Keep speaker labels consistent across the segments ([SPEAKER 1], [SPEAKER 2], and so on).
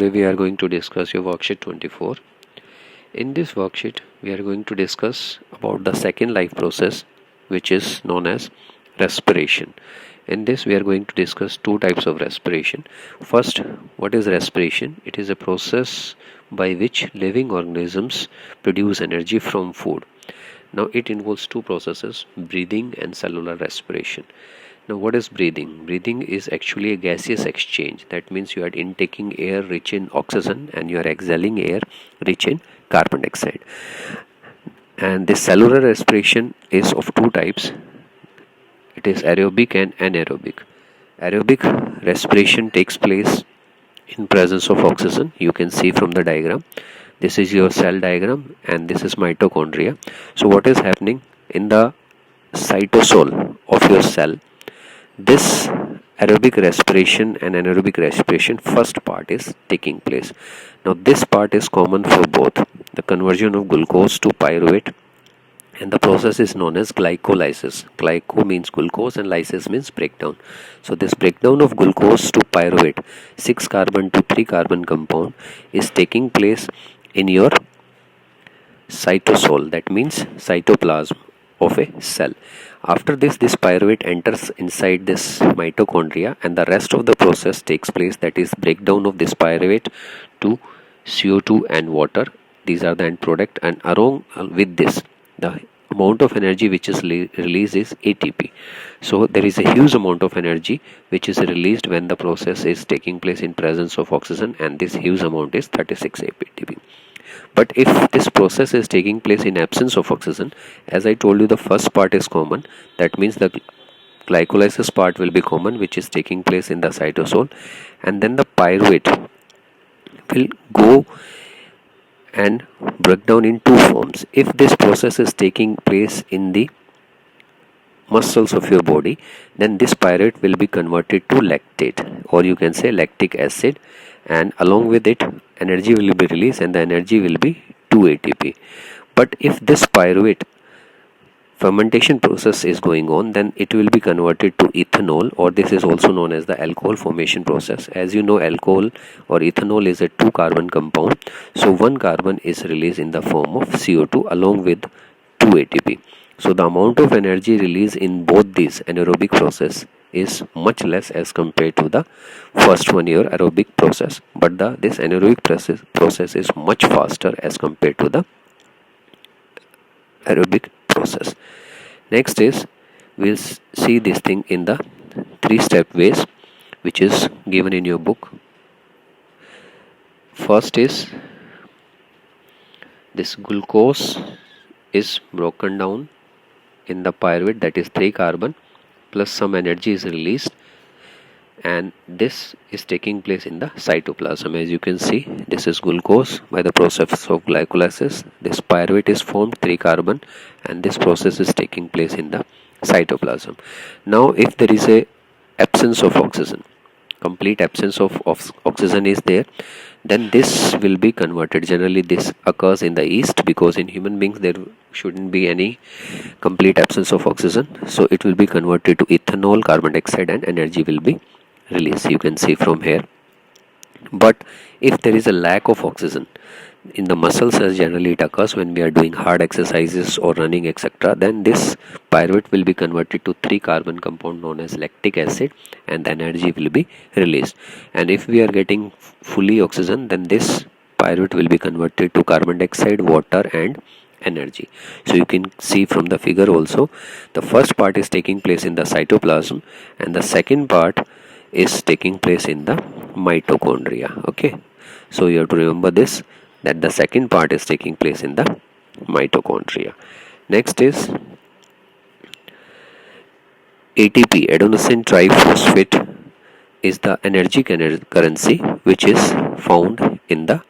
[SPEAKER 1] Today we are going to discuss your worksheet 24. In this worksheet, we are going to discuss about the second life process, which is known as respiration. In this, we are going to discuss two types of respiration. First, what is respiration? It is a process by which living organisms produce energy from food. Now, it involves two processes, breathing and cellular respiration. Now, what is breathing? Breathing is actually a gaseous exchange. That means you are intaking air rich in oxygen and you are exhaling air rich in carbon dioxide. And this cellular respiration is of two types. It is aerobic and anaerobic. Aerobic respiration takes place in presence of oxygen. You can see from the diagram. This is your cell diagram and this is mitochondria. So what is happening in the cytosol of your cell? This aerobic respiration and anaerobic respiration first part is taking place. Now this part is common for both, the conversion of glucose to pyruvate, and the process is known as glycolysis. Glyco means glucose and lysis means breakdown. So this breakdown of glucose to pyruvate, 6 carbon to 3 carbon compound, is taking place in your cytosol, that means cytoplasm of a cell. After this pyruvate enters inside this mitochondria and the rest of the process takes place, that is breakdown of this pyruvate to CO2 and water. These are the end product, and along with this the amount of energy which is released is ATP. So there is a huge amount of energy which is released when the process is taking place in presence of oxygen, and this huge amount is 36 ATP. But if this process is taking place in absence of oxygen, as I told you, the first part is common. That means the glycolysis part will be common, which is taking place in the cytosol, and then the pyruvate will go and break down in two forms. If this process is taking place in the muscles of your body, then this pyruvate will be converted to lactate, or you can say lactic acid, and along with it energy will be released and the energy will be 2 ATP. But if this pyruvate fermentation process is going on, then it will be converted to ethanol, or this is also known as the alcohol formation process. As you know, alcohol or ethanol is a 2 carbon compound, so 1 carbon is released in the form of CO2 along with 2 ATP. So the amount of energy released in both these anaerobic process is much less as compared to the first one, your aerobic process, but this anaerobic process is much faster as compared to the aerobic process. Next is, we'll see this thing in the 3-step ways which is given in your book. First is, this glucose is broken down in the pyruvate, that is 3 carbon plus some energy is released, and this is taking place in the cytoplasm. As you can see, this is glucose. By the process of glycolysis, this pyruvate is formed, 3 carbon, and this process is taking place in the cytoplasm. Now if there is a absence of oxygen, complete absence of oxygen is there, then this will be converted. Generally this occurs in the yeast, because in human beings there shouldn't be any complete absence of oxygen, so it will be converted to ethanol, carbon dioxide, and energy will be released. You can see from here. But if there is a lack of oxygen in the muscles, as generally it occurs when we are doing hard exercises or running, etc., then this pyruvate will be converted to 3 carbon compound known as lactic acid, and the energy will be released. And if we are getting fully oxygen, then this pyruvate will be converted to carbon dioxide, water, and energy. So you can see from the figure also, the first part is taking place in the cytoplasm and the second part is taking place in the mitochondria. Okay, so you have to remember this, that the second part is taking place in the mitochondria. Next is ATP, adenosine triphosphate, is the energy currency which is found in the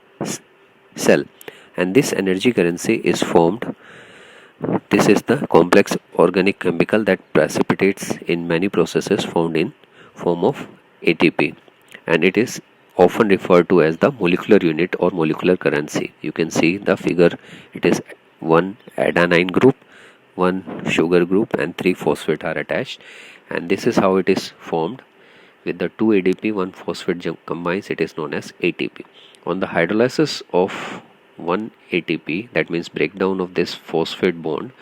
[SPEAKER 1] cell, and this energy currency is formed. This is the complex organic chemical that precipitates in many processes found in form of ATP, and it is often referred to as the molecular unit or molecular currency. You can see the figure, it is 1 adenine group, 1 sugar group, and 3 phosphate are attached, and this is how it is formed. with the 2 ADP, 1 phosphate combines, it is known as ATP. On the hydrolysis of 1 ATP, that means breakdown of this phosphate bond,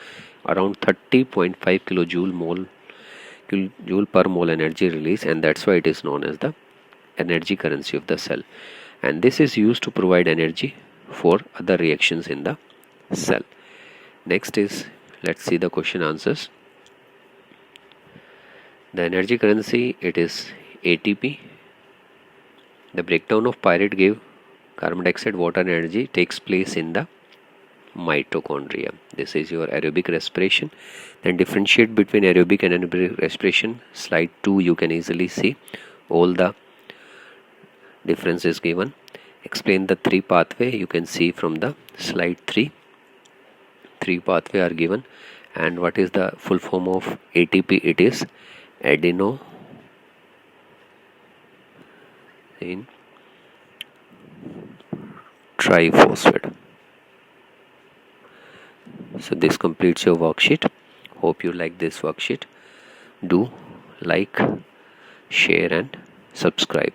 [SPEAKER 1] around 30.5 kilojoule per mole energy release, and that's why it is known as the energy currency of the cell. And this is used to provide energy for other reactions in the cell. Next is, let's see the question answers. The energy currency, it is ATP. The breakdown of pyrite gave carbon dioxide water energy takes place in the mitochondria. This is your aerobic respiration. Then differentiate between aerobic and anaerobic respiration. Slide 2, you can easily see all the differences given. Explain the 3 pathway. You can see from the slide 3. 3 pathway are given. And what is the full form of ATP? It is adenine triphosphate. So this completes your worksheet. Hope you like this worksheet. Do like, share and subscribe.